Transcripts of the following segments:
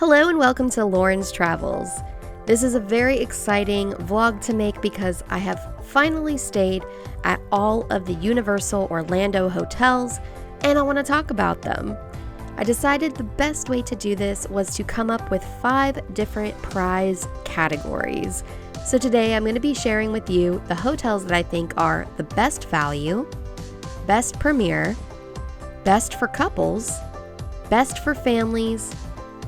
Hello and welcome to Lauren's Travels. This is a very exciting vlog to make because I have finally stayed at all of the Universal Orlando hotels and I want to talk about them. I decided the best way to do this was to come up with 5 different prize categories. So today I'm going to be sharing with you the hotels that I think are the best value, best premier, best for couples, best for families,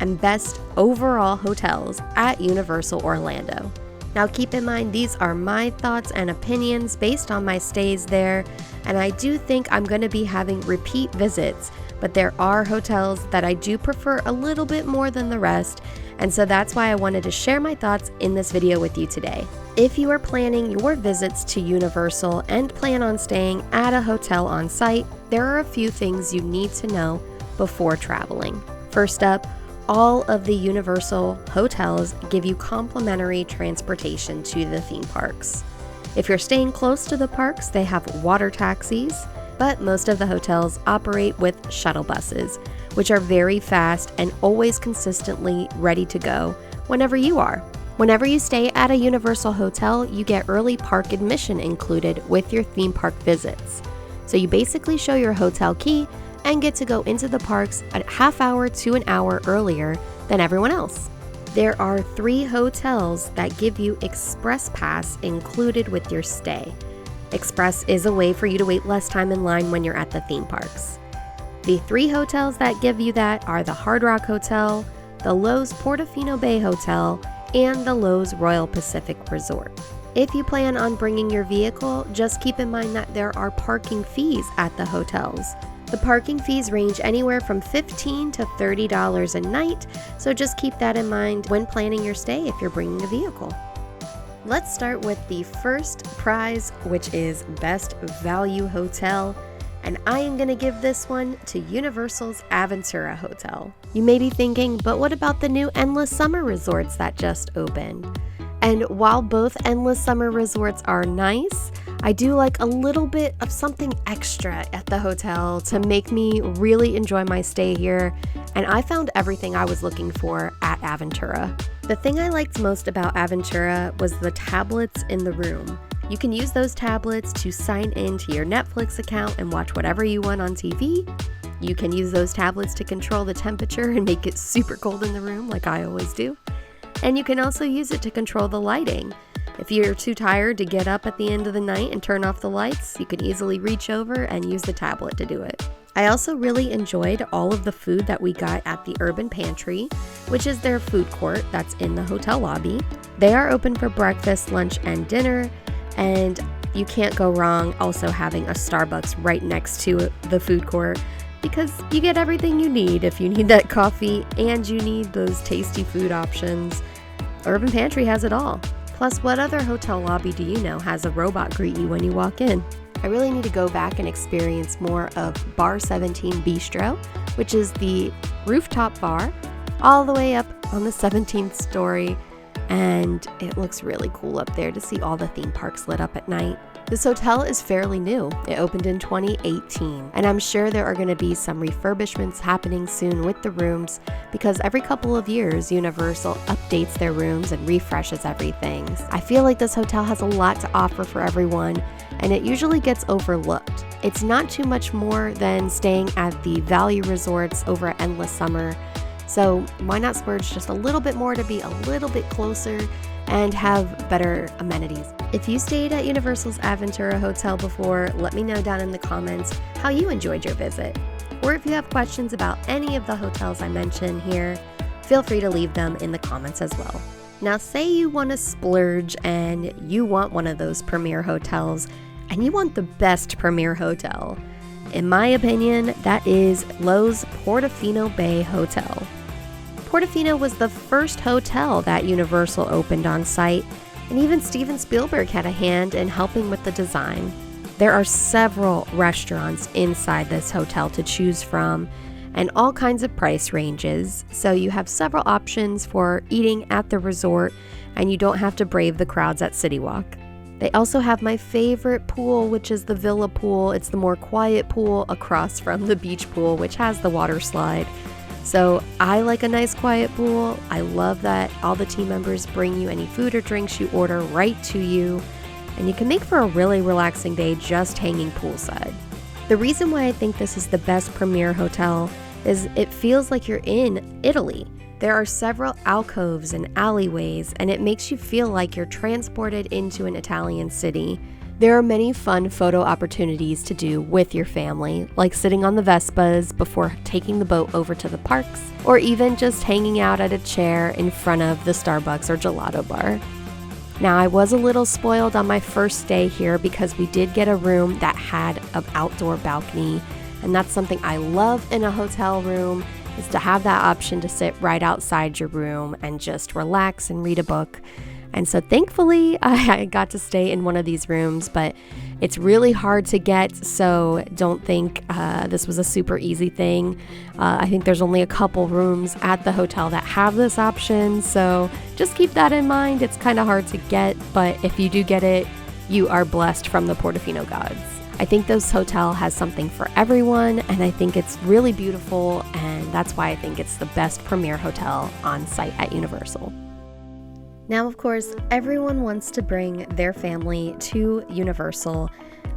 and best overall hotels at Universal Orlando. Now keep in mind these are my thoughts and opinions based on my stays there, and I do think I'm going to be having repeat visits, but there are hotels that I do prefer a little bit more than the rest, and so that's why I wanted to share my thoughts in this video with you today. If you are planning your visits to Universal and plan on staying at a hotel on site, there are a few things you need to know before traveling. First up, all of the Universal hotels give you complimentary transportation to the theme parks. If you're staying close to the parks, they have water taxis, but most of the hotels operate with shuttle buses, which are very fast and always consistently ready to go whenever you are. Whenever you stay at a Universal hotel, you get early park admission included with your theme park visits. So you basically show your hotel key and get to go into the parks a half hour to an hour earlier than everyone else. There are 3 hotels that give you Express Pass included with your stay. Express is a way for you to wait less time in line when you're at the theme parks. The 3 hotels that give you that are the Hard Rock Hotel, the Loews Portofino Bay Hotel, and the Loews Royal Pacific Resort. If you plan on bringing your vehicle, just keep in mind that there are parking fees at the hotels. The parking fees range anywhere from $15 to $30 a night, so just keep that in mind when planning your stay if you're bringing a vehicle. Let's start with the first prize, which is Best Value Hotel, and I am going to give this one to Universal's Aventura Hotel. You may be thinking, but what about the new Endless Summer Resorts that just opened? And while both Endless Summer Resorts are nice, I do like a little bit of something extra at the hotel to make me really enjoy my stay here, and I found everything I was looking for at Aventura. The thing I liked most about Aventura was the tablets in the room. You can use those tablets to sign into your Netflix account and watch whatever you want on TV. You can use those tablets to control the temperature and make it super cold in the room like I always do. And you can also use it to control the lighting. If you're too tired to get up at the end of the night and turn off the lights, you can easily reach over and use the tablet to do it. I also really enjoyed all of the food that we got at the Urban Pantry, which is their food court that's in the hotel lobby. They are open for breakfast, lunch, and dinner, and you can't go wrong also having a Starbucks right next to the food court because you get everything you need if you need that coffee and you need those tasty food options. Urban Pantry has it all. Plus, what other hotel lobby do you know has a robot greet you when you walk in? I really need to go back and experience more of Bar 17 Bistro, which is the rooftop bar all the way up on the 17th story, and it looks really cool up there to see all the theme parks lit up at night. This hotel is fairly new. It opened in 2018, and I'm sure there are going to be some refurbishments happening soon with the rooms because every couple of years, Universal updates their rooms and refreshes everything. I feel like this hotel has a lot to offer for everyone, and it usually gets overlooked. It's not too much more than staying at the value resorts over at Endless Summer, so why not splurge just a little bit more to be a little bit closer and have better amenities. If you stayed at Universal's Aventura Hotel before, let me know down in the comments how you enjoyed your visit. Or if you have questions about any of the hotels I mentioned here, feel free to leave them in the comments as well. Now say you want to splurge and you want one of those premier hotels and you want the best premier hotel. In my opinion, that is Loews Portofino Bay Hotel. Portofino was the first hotel that Universal opened on site, and even Steven Spielberg had a hand in helping with the design. There are several restaurants inside this hotel to choose from, and all kinds of price ranges, so you have several options for eating at the resort, and you don't have to brave the crowds at City Walk. They also have my favorite pool, which is the Villa Pool. It's the more quiet pool across from the beach pool, which has the water slide. So I like a nice quiet pool. I love that all the team members bring you any food or drinks you order right to you, and you can make for a really relaxing day just hanging poolside. The reason why I think this is the best Premier hotel is it feels like you're in Italy. There are several alcoves and alleyways, and it makes you feel like you're transported into an Italian city. There are many fun photo opportunities to do with your family, like sitting on the Vespas before taking the boat over to the parks, or even just hanging out at a chair in front of the Starbucks or gelato bar. Now, I was a little spoiled on my first day here because we did get a room that had an outdoor balcony, and that's something I love in a hotel room, is to have that option to sit right outside your room and just relax and read a book. And so thankfully, I got to stay in one of these rooms, but it's really hard to get, so don't think this was a super easy thing. I think there's only a couple rooms at the hotel that have this option, so just keep that in mind. It's kind of hard to get, but if you do get it, you are blessed from the Portofino gods. I think this hotel has something for everyone, and I think it's really beautiful, and that's why I think it's the best Premier hotel on site at Universal. Now, of course, everyone wants to bring their family to Universal,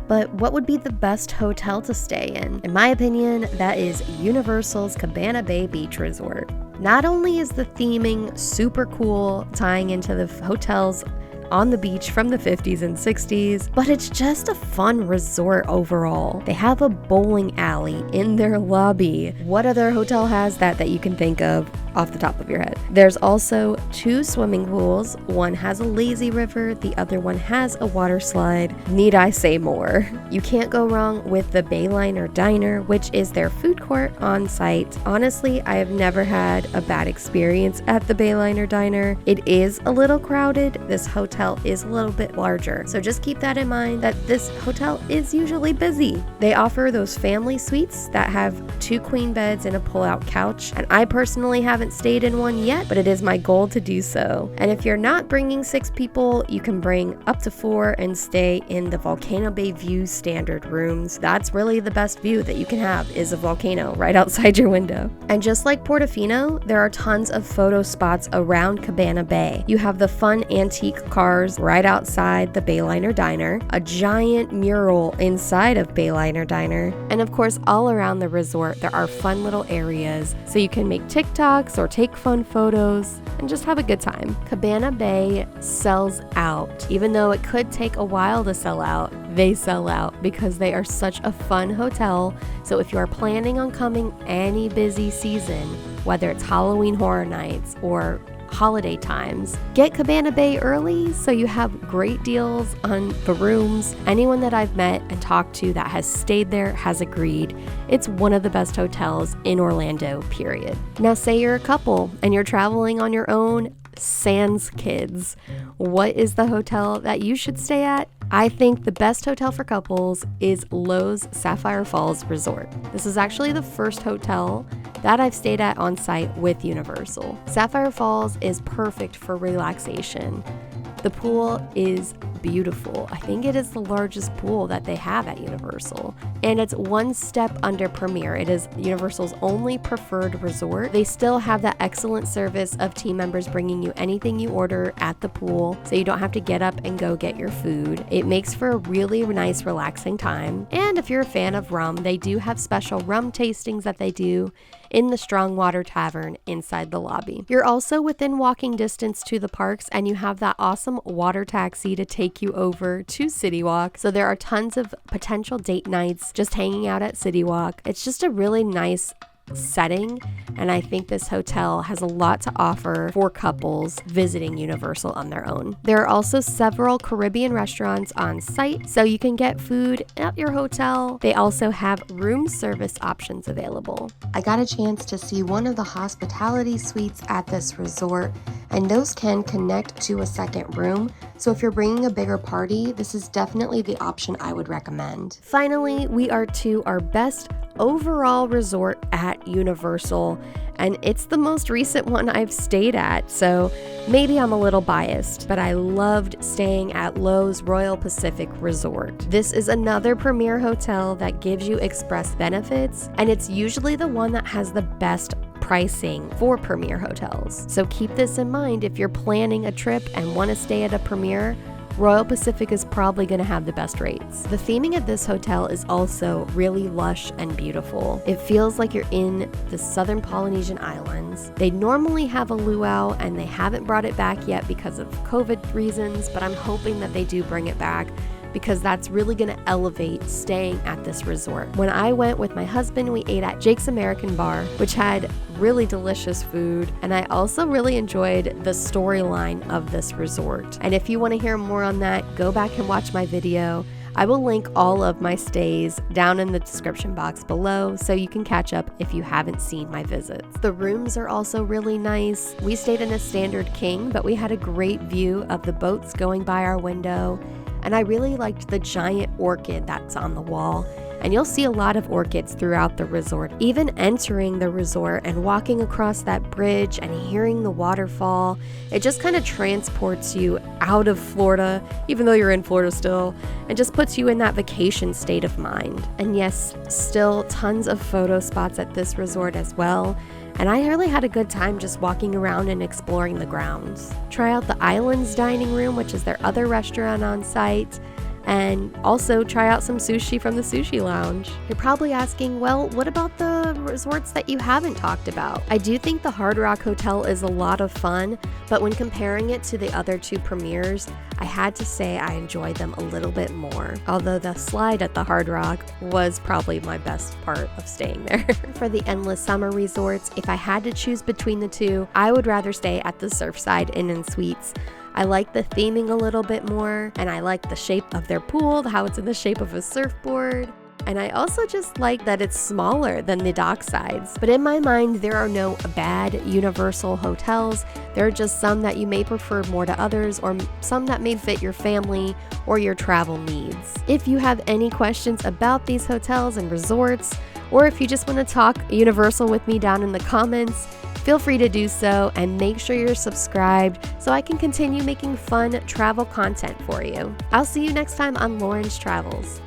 but what would be the best hotel to stay in? In my opinion, that is Universal's Cabana Bay Beach Resort. Not only is the theming super cool, tying into the hotels on the beach from the 50s and 60s, but it's just a fun resort overall. They have a bowling alley in their lobby. What other hotel has that you can think of off the top of your head? There's also 2 swimming pools. One has a lazy river, the other one has a water slide. Need I say more? You can't go wrong with the Bayliner Diner, which is their food court on site. Honestly, I have never had a bad experience at the Bayliner Diner. It is a little crowded. This hotel is a little bit larger, so just keep that in mind that this hotel is usually busy. They offer those family suites that have 2 queen beds and a pull-out couch, and I personally haven't stayed in one yet, but it is my goal to do so. And if you're not bringing 6 people, you can bring up to 4 and stay in the Volcano Bay View standard rooms. That's really the best view that you can have, is a volcano right outside your window. And just like Portofino, there are tons of photo spots around Cabana Bay. You have the fun antique cars right outside the Bayliner Diner, a giant mural inside of Bayliner Diner, and of course all around the resort there are fun little areas so you can make TikToks or take fun photos and just have a good time. Cabana Bay sells out. Even though it could take a while to sell out, they sell out because they are such a fun hotel. So if you are planning on coming any busy season, whether it's Halloween Horror Nights or holiday times, get Cabana Bay early so you have great deals on the rooms. Anyone that I've met and talked to that has stayed there has agreed it's one of the best hotels in Orlando, period. Now, say you're a couple and you're traveling on your own, sans kids. What is the hotel that you should stay at? I think the best hotel for couples is Loews Sapphire Falls Resort. This is actually the first hotel that I've stayed at on site with Universal. Sapphire Falls is perfect for relaxation. The pool is beautiful. I think it is the largest pool that they have at Universal. And it's one step under Premier. It is Universal's only preferred resort. They still have that excellent service of team members bringing you anything you order at the pool, so you don't have to get up and go get your food. It makes for a really nice, relaxing time. And if you're a fan of rum, they do have special rum tastings that they do in the Strong Water Tavern inside the lobby. You're also within walking distance to the parks, and you have that awesome water taxi to take you over to City Walk. So there are tons of potential date nights just hanging out at City Walk. It's just a really nice setting, and I think this hotel has a lot to offer for couples visiting Universal on their own. There are also several Caribbean restaurants on site, so you can get food at your hotel. They also have room service options available. I got a chance to see one of the hospitality suites at this resort, and those can connect to a second room. So if you're bringing a bigger party, this is definitely the option I would recommend. Finally, we are to our best overall resort at Universal, and it's the most recent one I've stayed at, so maybe I'm a little biased, but I loved staying at Loews Royal Pacific Resort. This is another Premier hotel that gives you express benefits, and it's usually the one that has the best pricing for Premier hotels. So keep this in mind if you're planning a trip and want to stay at a Premier. Royal Pacific is probably going to have the best rates. The theming at this hotel is also really lush and beautiful. It feels like you're in the southern Polynesian islands. They normally have a luau and they haven't brought it back yet because of COVID reasons, but I'm hoping that they do bring it back because that's really going to elevate staying at this resort. When I went with my husband, we ate at Jake's American Bar, which had really delicious food, and I also really enjoyed the storyline of this resort. And if you want to hear more on that, go back and watch my video. I will link all of my stays down in the description box below so you can catch up if you haven't seen my visits. The rooms are also really nice. We stayed in a standard king, but we had a great view of the boats going by our window, and I really liked the giant orchid that's on the wall. And you'll see a lot of orchids throughout the resort. Even entering the resort and walking across that bridge and hearing the waterfall, it just kind of transports you out of Florida, even though you're in Florida still, and just puts you in that vacation state of mind. And yes, still tons of photo spots at this resort as well. And I really had a good time just walking around and exploring the grounds. Try out the Islands Dining Room, which is their other restaurant on site, and also try out some sushi from the Sushi Lounge. You're probably asking, well, what about the resorts that you haven't talked about? I do think the Hard Rock Hotel is a lot of fun, but when comparing it to the other two Premiers, I had to say I enjoyed them a little bit more. Although the slide at the Hard Rock was probably my best part of staying there. For the Endless Summer resorts, if I had to choose between the two, I would rather stay at the Surfside Inn & Suites. I like the theming a little bit more, and I like the shape of their pool, how it's in the shape of a surfboard. And I also just like that it's smaller than the Docksides. But in my mind, there are no bad Universal hotels. There are just some that you may prefer more to others, or some that may fit your family or your travel needs. If you have any questions about these hotels and resorts, or if you just want to talk Universal with me down in the comments, feel free to do so, and make sure you're subscribed so I can continue making fun travel content for you. I'll see you next time on Lauren's Travels.